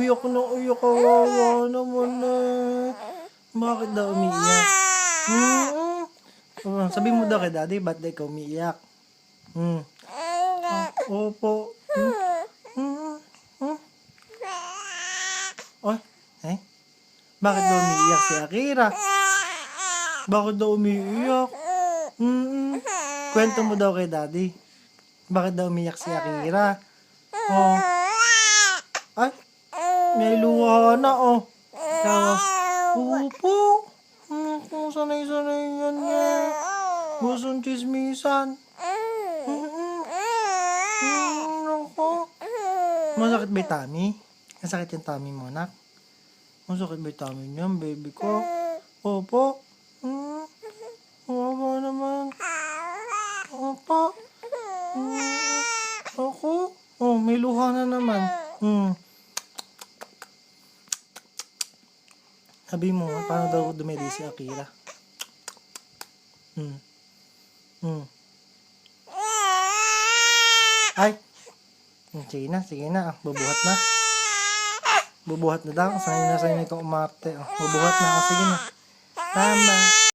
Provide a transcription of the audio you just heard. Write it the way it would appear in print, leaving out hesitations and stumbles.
Umiyak na uyak, kawawa naman eh. Bakit daw umiiyak? Sabi mo daw kay daddy, ba't daw ikaw umiiyak? Opo. Oy, bakit daw umiiyak si Akira? Bakit daw umiiyak? Kwento mo daw kay daddy. Bakit daw umiiyak si Akira? Oh. Ay, may luha na oh. Ikaw, opo. Sanay-sanay yan eh. Gustong chismisan. Ako. Masakit ba yung tummy? Masakit yung tummy mo, anak? Masakit ba yung tummy niyan, baby ko? Opo. Wawa naman. Opo. Ako? Oh, may luha na naman. Sabi mo, paano daw dumedi si Akira? Ay! Sige na. Bubuhat na. Bubuhat na daw. Sanay na ikaw umarte. Bubuhat na ako. Sige na. Tama.